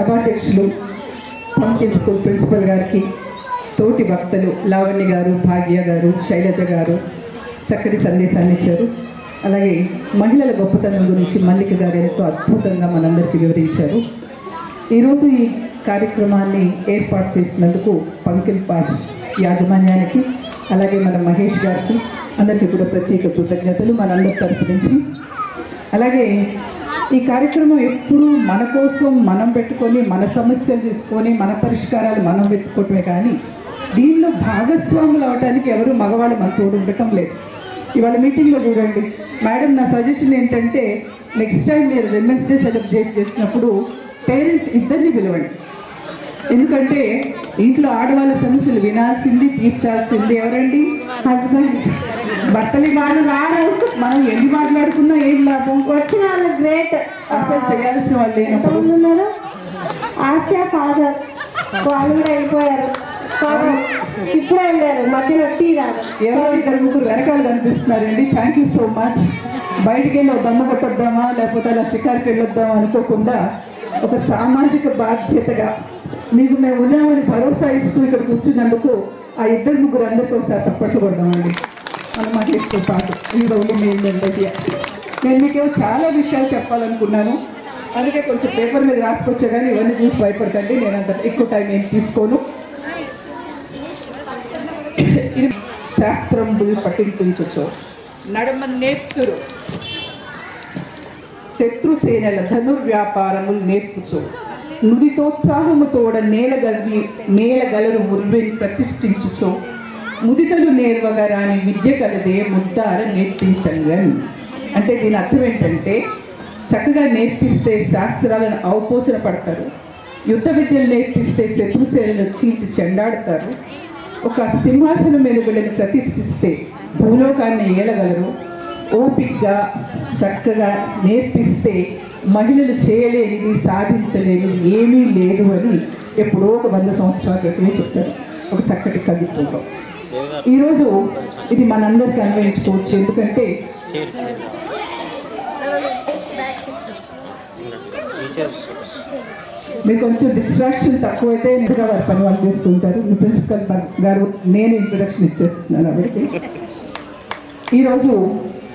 సభాధ్యక్షులు pumpkin school principal గారికి, తోటి వక్తలు లావణ్య గారు, భాగ్య గారు, శైలజ గారు చక్కటి సందేశాన్ని ఇచ్చారు. అలాగే మహిళల గొప్పతనం గురించి మల్లిక గారు ఎంతో అద్భుతంగా మనందరికీ వివరించారు. ఈరోజు ఈ కార్యక్రమాన్ని ఏర్పాటు చేసినందుకు పంకిన్ పార్క్ యాజమాన్యానికి, అలాగే మన మహేష్ గారికి అందరికీ కూడా ప్రత్యేక కృతజ్ఞతలు మనందరి తరపు నుంచి. అలాగే ఈ కార్యక్రమం ఎప్పుడూ మన కోసం మనం పెట్టుకొని, మన సమస్యలు తీసుకొని, మన పరిష్కారాలు మనం వెతుక్కోవటమే కానీ దీనిలో భాగస్వాములు అవడానికి ఎవరు మగవాళ్ళు మన తోడు ఉండటం లేదు. ఇవాళ మీటింగ్లో చూడండి మేడం, నా సజెషన్ ఏంటంటే నెక్స్ట్ టైం మీరు విమెన్స్ డే సెలబ్రేట్ చేసినప్పుడు పేరెంట్స్ ఇద్దరిని పిలవండి. ఎందుకంటే ఇంట్లో ఆడవాళ్ళ సమస్యలు వినాల్సింది, తీర్చాల్సింది ఎవరండి? హస్బెండ్స్. భర్తలు మనం ఎన్ని మాట్లాడుకున్నా ఏం లాభం? వచ్చిన వాళ్ళు గ్రేట్, అసలు చేయాల్సిన వాళ్ళు లేనప్పుడు. ఆసియా ఫాదర్ వాళ్ళు కూడా అయిపోయారు, ఇప్పుడే వెళ్ళారు, మధ్యలో టీ రాదు. ఎవరో ఇద్దరు ముగ్గురు వెనకాల కనిపిస్తున్నారండి. Thank you so much. బయటికి వెళ్ళి దమ్ము కొట్టొద్దామా లేకపోతే అలా షికార్కి వెళ్ళొద్దామా అనుకోకుండా ఒక సామాజిక బాధ్యతగా మీకు మేము ఉన్నామని భరోసా ఇస్తూ ఇక్కడ కూర్చున్నందుకు ఆ ఇద్దరు ముగ్గురు అందరికీ ఒకసారి తప్పట్లు కొడదామండి. మన మహేష్తో పాటు ఈ రోజు నేను మీకు చాలా విషయాలు చెప్పాలనుకున్నాను, అందుకే కొంచెం పేపర్ మీద రాసుకొచ్చా కానీ ఇవన్నీ చూసి భయపడకండి, నేను అంత ఎక్కువ టైం ఏం తీసుకోను. శాస్త్రంబులు పట్టింపుంచొచ్చు నడమ నేర్తురు, శత్రుసేనల ధనుర్వ్యాపారములు నేర్పుచు, నుదితోత్సాహముతోడ నేలగలరు ముర్వెని ప్రతిష్ఠించుచో, ముదితలు నేర్వగా రాని విద్య కలదే ముద్దార నేర్పించంగన్. అంటే దీని అర్థం ఏంటంటే చక్కగా నేర్పిస్తే శాస్త్రాలను అవపోసన పడతారు, యుద్ధ విద్యలు నేర్పిస్తే శత్రుసేనలు చీల్చి చెండాడతారు, ఒక సింహాసనం మీద వీళ్ళని ప్రతిష్ఠిస్తే భూలోకాన్ని ఏలగలరు, ఓపికగా చక్కగా నేర్పిస్తే మహిళలు చేయలేనిది సాధించలేనిది ఏమీ లేదు అని ఎప్పుడో ఒక 100 సంవత్సరాల క్రితమే చెప్తారు ఒక చక్కటి కవిత్వంలో. ఈరోజు ఇది మనందరికీ అన్వయించుకోవచ్చు. ఎందుకంటే మీకు కొంచెం డిస్ట్రాక్షన్ తక్కువైతే నిజంగా వారి పని వాళ్ళు చేస్తుంటారు. మీ ప్రిన్సిపల్ గారు నేను ఇంట్రొడక్షన్ ఇచ్చేస్తున్నాను ఆవిడకి. ఈరోజు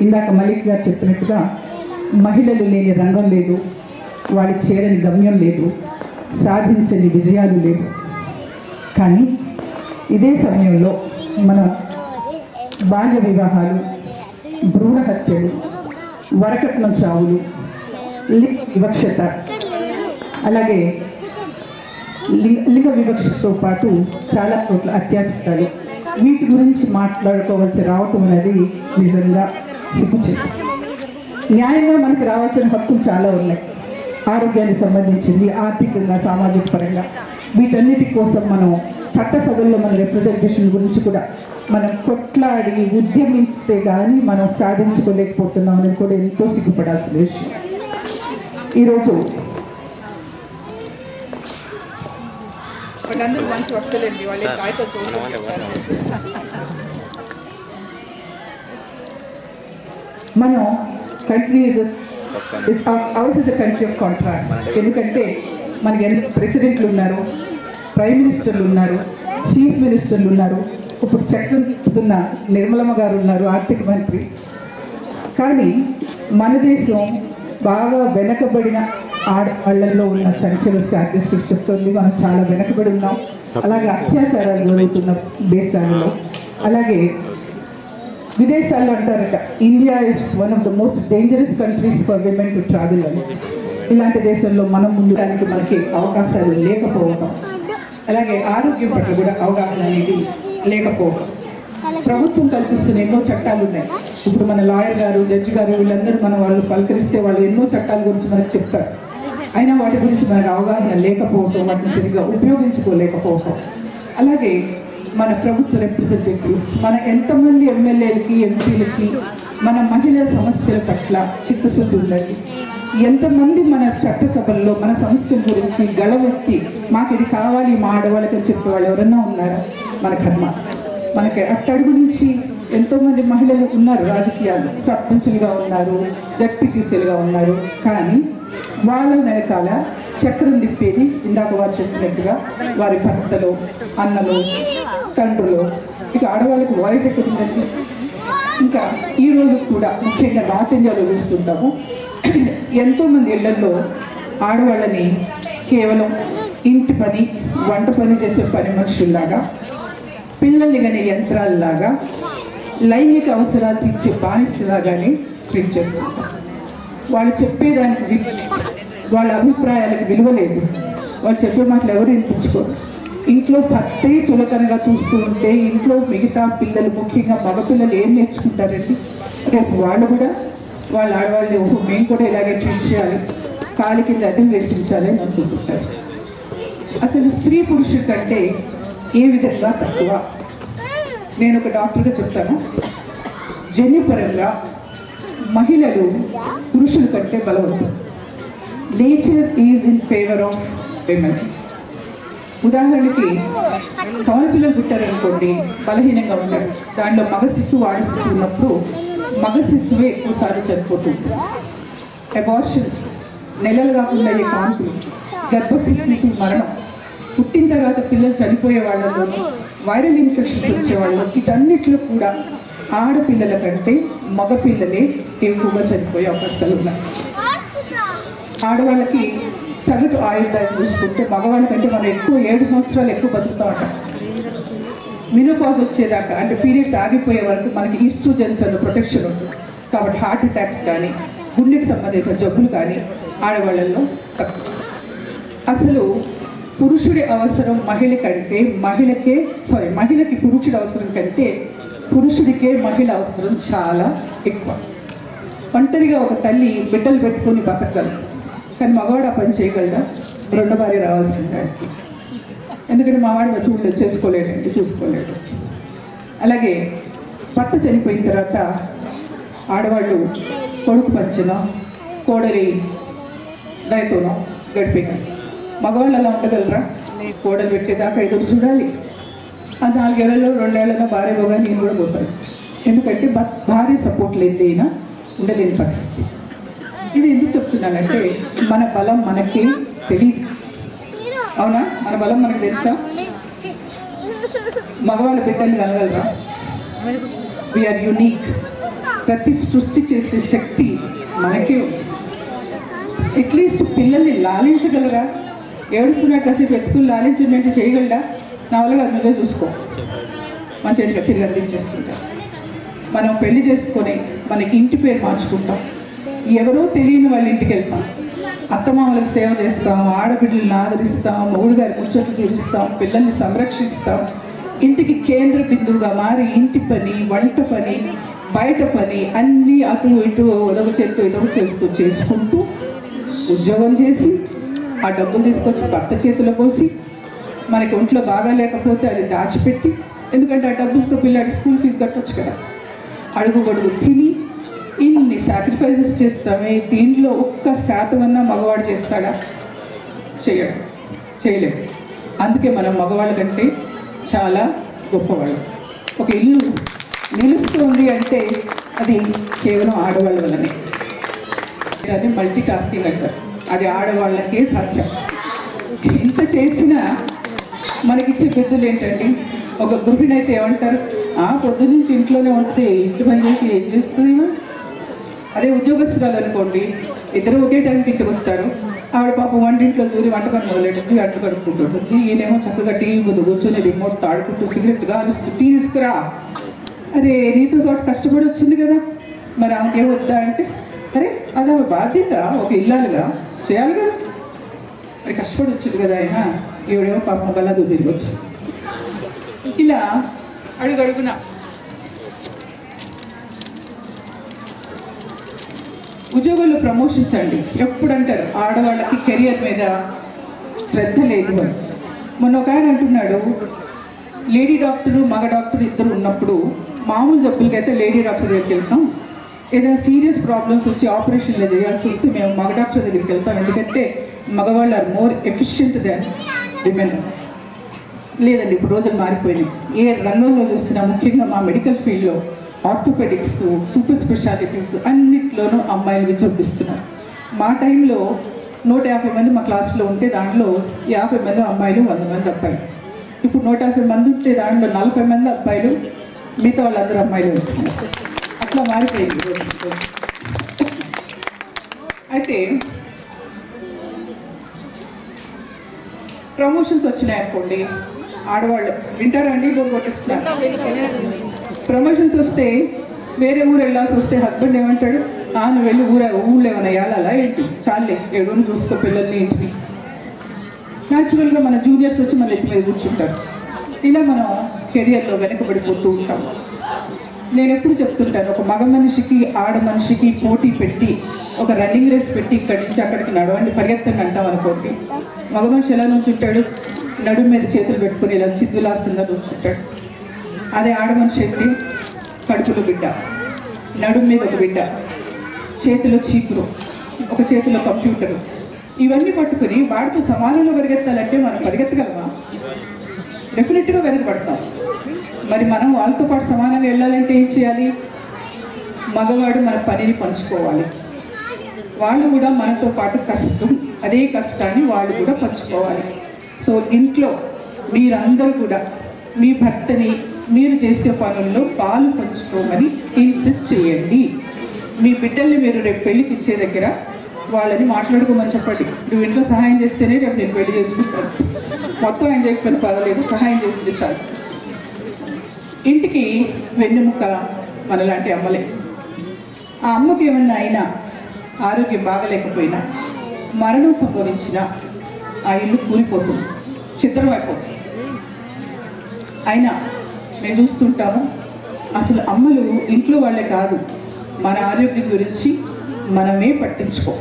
ఇందాక మలిక్ గారు చెప్పినట్టుగా మహిళలు లేని రంగం లేదు, వాడి చేరని గమ్యం లేదు, సాధించని విజయాలు లేవు. కానీ ఇదే సమయంలో మన బాల్య వివాహాలు, భ్రూణ హత్యలు, వరకట్నం చావులు, లింగ వివక్షత, అలాగే లింగ వివక్షతో పాటు చాలా చోట్ల అత్యాచారాలు, వీటి గురించి మాట్లాడుకోవాల్సి రావటం అనేది నిజంగా సిగ్గుచేటు. న్యాయంగా మనకు రావాల్సిన హక్కులు చాలా ఉన్నాయి, ఆరోగ్యానికి సంబంధించింది, ఆర్థికంగా, సామాజిక పరంగా. వీటన్నిటి కోసం మనం చట్టసభల్లో మన రిప్రజెంటేషన్ గురించి కూడా మనం కొట్లాడి ఉద్యమిస్తే కానీ మనం సాధించుకోలేకపోతున్నాం అని కూడా ఎంతో సిగ్గుపడాల్సిన విషయం. ఈరోజు వాళ్ళందరూ మంచి వక్తలేండి, వాళ్ళే కాగితాలు చూడాలి. మనం country hours is the country of contrast. ఎందుకంటే మనకి ఎంత ప్రెసిడెంట్లు ఉన్నారు, ప్రైమ్ మినిస్టర్లు ఉన్నారు, చీఫ్ మినిస్టర్లు ఉన్నారు, ఇప్పుడు చక్రం తిప్పుతున్న నిర్మలమ్మ గారు ఉన్నారు, ఆర్థిక మంత్రి. కానీ మన దేశం బాగా వెనకబడిన ఆడవాళ్లలో ఉన్న సంఖ్యలో స్టాటిస్టిక్స్ చెప్తుంది మనం చాలా వెనకబడి ఉన్నాం. అలాగే అత్యాచారాలు జరుగుతున్న దేశాలలో, అలాగే విదేశాల్లో అంటారట India is one of the most dangerous countries for women to travel అని. ఇలాంటి దేశంలో మనం ముందుడానికి మనకి అవకాశాలు లేకపోవడం, అలాగే ఆరోగ్యం పట్ల కూడా అవగాహన అనేది లేకపోవడం. ప్రభుత్వం కల్పిస్తున్న ఎన్నో చట్టాలు ఉన్నాయి. ఇప్పుడు మన లాయర్ గారు, జడ్జి గారు వీళ్ళందరూ మన వాళ్ళు పలకరిస్తే వాళ్ళు ఎన్నో చట్టాల గురించి మనకు చెప్తారు. అయినా వాటి గురించి మనకు అవగాహన లేకపోవటం, వాటిని సరిగ్గా ఉపయోగించుకోలేకపోవటం. అలాగే మన ప్రభుత్వ రిప్రజెంటేటివ్స్, మన ఎంతమంది ఎమ్మెల్యేలకి, ఎంపీలకి మన మహిళల సమస్యల పట్ల చిత్తశుద్ధి ఉందండి. ఎంతమంది మన చట్టసభల్లో మన సమస్యల గురించి గళవెత్తి మాకు ఇది కావాలి మా ఆడవాళ్ళకి అని చెప్పే వాళ్ళు ఎవరన్నా ఉన్నారా? మన కర్మ. మనకి అట్టడుగు నుంచి ఎంతోమంది మహిళలు ఉన్నారు, రాజకీయాలు సర్పంచులుగా ఉన్నారు, డెప్యూటీసీలుగా ఉన్నారు. కానీ వాళ్ళ వెనకాల చక్రం తిప్పేది ఇందాక వారు చెప్పినట్టుగా వారి భర్తలు, అన్నలు, తండ్రులు. ఇక ఆడవాళ్ళకి వాయిస్ ఎక్కడ ఉందండి? ఇంకా ఈరోజు కూడా ముఖ్యంగా నార్త్ ఇండియాలో చూస్తుంటాము, ఎంతోమంది ఇళ్లలో ఆడవాళ్ళని కేవలం ఇంటి పని, వంట పని చేసే పని మనుషుల్లాగా, పిల్లల్ని కానీ యంత్రాలలాగా, లైంగిక అవసరాలు తీర్చే బానిసలాగానే ట్రీట్ చేస్తుంటారు. వాళ్ళు చెప్పేదానికి వాళ్ళ అభిప్రాయాలకు విలువ లేదు. వాళ్ళు చెప్పే మాటలు ఎవరు వినిపించుకోరు. ఇంట్లో భర్తే చులకనగా చూస్తూ ఉంటే ఇంట్లో మిగతా పిల్లలు, ముఖ్యంగా మగపిల్లలు ఏం నేర్చుకుంటారండి? రేపు వాళ్ళు కూడా వాళ్ళ ఆడవాళ్ళు మేము కూడా ఇలాగే ట్రీట్ చేయాలి, కాలి కింద అడ్డం వేసించాలి అని అనుకుంటుంటారు. అసలు స్త్రీ పురుషుడి కంటే ఏ విధంగా తక్కువ? నేను ఒక డాక్టర్గా చెప్తాను, జన్యుపరంగా మహిళలు పురుషుల కంటే బలవంతులు. Nature is in favour of women. ఉదాహరణకి పాలు పిల్లలు పుట్టారనుకోండి, బలహీనంగా ఉంటారు. దాంట్లో మగ శిశువు, ఆడ శిశువు ఉన్నప్పుడు మగ శిశువే ఎక్కువసారి చనిపోతుంది. అబార్షన్స్, నెలలు కాకుండా అయ్యే కాన్పులు, గర్భశిశువు మరణం, పుట్టిన తర్వాత పిల్లలు చనిపోయే వాళ్ళలోనూ, వైరల్ ఇన్ఫెక్షన్స్ వచ్చేవాళ్ళు, వీటన్నిటిలో కూడా ఆడపిల్లల కంటే మగపిల్లలే ఎక్కువగా చనిపోయే అవకాశాలు ఉన్నాయి. ఆడవాళ్ళకి సగటు ఆయుర్దాయం చూసుకుంటే మగవాళ్ళ కంటే మనం ఎక్కువ 7 సంవత్సరాలు ఎక్కువ బతుకుతూ ఉంటాం. మినోపాజ్ వచ్చేదాకా, అంటే పీరియడ్స్ ఆగిపోయే వరకు మనకి ఈస్ట్రోజన్స్ అన్న ప్రొటెక్షన్ ఉంటుంది. కాబట్టి హార్ట్ అటాక్స్ కానీ, గుండెకి సంబంధించిన జబ్బులు కానీ ఆడవాళ్ళల్లో తక్కువ. అసలు పురుషుడి అవసరం మహిళకి పురుషుడి అవసరం కంటే పురుషుడికే మహిళ అవసరం చాలా ఎక్కువ. ఒంటరిగా ఒక తల్లి బిడ్డలు పెట్టుకొని బతకగలరు, కానీ మగవాడు ఆ పని చేయగలడా? 2వ భార్య రావాల్సిందే. ఎందుకంటే మావాడు చూసుకోలేడు. అలాగే భర్త చనిపోయిన తర్వాత ఆడవాళ్ళు కొడుకు పంచనో, కోడలి దయతోనో గడిపేయాలి. మగవాళ్ళు అలా ఉండగలరా? కోడలు పెట్టేదాకా ఎదురు చూడాలి. ఆ 4 ఏళ్లలో 2 ఏళ్లలో భార్య పోగా నేను కూడా పోతాను. ఎందుకంటే భార్య సపోర్ట్ లేదైనా ఉండలేని పరిస్థితి. ఇది ఎందుకు చెప్తున్నానంటే మన బలం మనకి తెలియదు. అవునా? మన బలం మనకు తెలుసా? మగవాళ్ళ బిడ్డలు కలగలరా? We are unique. ప్రతి సృష్టి చేసే శక్తి మనకే ఉంది. అట్లీస్ట్ పిల్లల్ని లాలించగలరా? ఏడుస్తున్నా కాసేపు ఎత్తుకుని లాలించండి చేయగలరా? నా వల్ల కాదు, నువ్వే చూసుకో, మన చేతిగా తిరిగి అందించేస్తుంటాం. మనం పెళ్లి చేసుకొని మన ఇంటి పేరు మార్చుకుంటాం, ఎవరో తెలియని వాళ్ళ ఇంటికి వెళ్తాం, అత్తమామలకు సేవ చేస్తాం, ఆడబిడ్డలను ఆదరిస్తాం, మొగుడు గారి ముచ్చట్లు తీరుస్తాం, పిల్లల్ని సంరక్షిస్తాం. ఇంటికి కేంద్ర బిందువుగా మారి ఇంటి పని, వంట పని, బయట పని అన్నీ అటు ఇటు ఒదొక చేతితో చేసుకుంటూ ఉద్యోగం చేసి ఆ డబ్బులు తీసుకొచ్చి భర్త చేతిలో పోసి, మనకి ఒంట్లో బాగా లేకపోతే అది దాచిపెట్టి, ఎందుకంటే ఆ డబ్బులతో పిల్లాడి స్కూల్ ఫీజు కట్టొచ్చు కదా, అడుగు తిని ఇన్ని సాక్రిఫైసెస్ చేస్తామే. దీంట్లో 1% మగవాడు చేస్తాడా? చేయలేడు. అందుకే మనం మగవాళ్ళ కంటే చాలా గొప్పవాళ్ళు. ఒక ఇల్లు నిలుస్తుంది అంటే అది కేవలం ఆడవాళ్ళ వల్లనే. అది మల్టీ టాస్కింగ్ అంటారు, అది ఆడవాళ్ళకే సాధ్యం. ఇంత చేసినా మనకిచ్చే బుద్ధులు ఏంటండి? ఒక గృహిణి అయితే ఏమంటారు? పొద్దు నుంచి ఇంట్లోనే ఉంటే ఇంటి పని ఏం చేస్తుంది. అదే ఉద్యోగస్తురాలు అనుకోండి, ఇద్దరు ఒకే టైంకి ఇంటికి వస్తారు. ఆవిడ పాపం వంటింట్లో చూరి వంట పని మొదలెట్టింది, అట్లు కడుక్కుంటుంటుంది. ఈయనేమో చక్కగా టీవీ ముందు కూర్చొని రిమోట్ తాడుకుంటూ సిగరెట్ కాలుస్తూ టీ తీసుకురా, అరే నీతో చోట కష్టపడి వచ్చింది కదా, మరి ఆమెకేం వద్దా అంటే, అరే అది ఆమె బాధ్యత, ఒక ఇల్లాలుగా చేయాలి కదా, మరి కష్టపడి వచ్చింది కదా ఆయన, ఈవిడేమో పాపం వల్ల తిరిగి వచ్చి ఇలా అడుగడుగున ఉద్యోగంలో ప్రమోషన్స్ అండి. ఎప్పుడు అంటారు ఆడవాళ్ళకి కెరియర్ మీద శ్రద్ధ లేదు అని. మొన్న ఒక ఆయన అంటున్నాడు, లేడీ డాక్టరు మగ డాక్టర్ ఇద్దరు ఉన్నప్పుడు మామూలు జబ్బులకైతే లేడీ డాక్టర్ దగ్గరికి వెళ్తాం, ఏదైనా సీరియస్ ప్రాబ్లమ్స్ వచ్చి ఆపరేషన్లో చేయాల్సి వస్తే మేము మగ డాక్టర్ దగ్గరికి వెళ్తాం, ఎందుకంటే మగవాళ్ళు are more efficient than women. లేదండి, ఇప్పుడు రోజులు మారిపోయినాయి. ఏ రంగంలో చూసినా, ముఖ్యంగా మా మెడికల్ ఫీల్డ్లో ఆర్థోపెడిక్స్, సూపర్ స్పెషాలిటీస్ అన్నిట్లోనూ అమ్మాయిలు విజృంభిస్తున్నారు. మా టైంలో 150 మంది మా క్లాస్లో ఉంటే దాంట్లో 50 మంది అమ్మాయిలు 100 మంది అబ్బాయిలు. ఇప్పుడు 150 మంది ఉంటే దాంట్లో 40 మంది అబ్బాయిలు, మిగతా వాళ్ళందరూ అమ్మాయిలు ఉంటున్నారు. అట్లా మారిపోయింది రోజు. అయితే ప్రమోషన్స్ వచ్చినాయనుకోండి, ఆడవాళ్ళు వింటారా అండి? బోర్ కొట్టిస్తున్నారు. ప్రమోషన్స్ వస్తే వేరే ఊరు వెళ్ళాల్సి వస్తే హస్బెండ్ ఏమంటాడు, నువ్వు వెళ్ళి ఊళ్ళో ఏమైనా వెళ్ళాలా ఏంటి, చాలే 7 రోజులు చూసుకో పిల్లల్ని ఇంటిని. న్యాచురల్గా మన జూనియర్స్ వచ్చి మన ఎత్తి మీద కూర్చుంటారు. ఇలా మనం కెరియర్లో వెనకబడిపోతూ ఉంటాం. నేను ఎప్పుడు చెప్తుంటాను, ఒక మగ మనిషికి ఆడ మనిషికి పోటీ పెట్టి ఒక రన్నింగ్ రేస్ పెట్టి ఇక్కడి నుంచి అక్కడికి నడవండి పరిగెత్తండి అంటాం అనుకోండి. మగ మనిషి ఎలా నుంచుంటాడు, నడుము మీద చేతులు పెట్టుకుని ఇలా చిద్దులాస్తుందా నుంచుంటాడు. అదే ఆడ మనిషి అయితే కడుపులో బిడ్డ, నడుము మీద ఒక బిడ్డ, చేతిలో చీపురు, ఒక చేతిలో కంప్యూటరు, ఇవన్నీ పట్టుకుని వాడితో సమానంలో పరిగెత్తాలంటే మనం పరిగెత్తగలమా? డెఫినెట్గా వెనకబడతాం. మరి మనం వాళ్ళతో పాటు సమానంగా వెళ్ళాలంటే ఏం చేయాలి? మగవాడు మన పనిని పంచుకోవాలి, వాళ్ళు కూడా మనతో పాటు కష్టం, అదే కష్టాన్ని వాళ్ళు కూడా పంచుకోవాలి. సో ఇంట్లో మీరందరూ కూడా మీ భర్తని మీరు చేసే పనుల్లో పాలు పంచుకోమని ఇన్సిస్ట్ చేయండి. మీ బిడ్డల్ని మీరు రేపు పెళ్ళికి ఇచ్చే దగ్గర వాళ్ళని మాట్లాడుకోమని చెప్పండి. నువ్వు ఇంట్లో సహాయం చేస్తేనే రేపు నేను పెళ్లి చేసుకుంటాను, మొత్తం ఆయన చేయకపోయినా పర్వాలేదు, సహాయం చేస్తే చాలు. ఇంటికి వెన్నెముక మనలాంటి అమ్మలే. ఆ అమ్మకి ఏమన్నా అయినా, ఆరోగ్యం బాగలేకపోయినా, మరణం సంభవించినా ఆ ఇల్లు కూలిపోతుంది, చిత్రం అయిపోతుంది. అయినా మేము చూస్తుంటాము, అసలు అమ్మలు ఇంట్లో వాళ్ళే కాదు, మన ఆరోగ్యం గురించి మనమే పట్టించుకో.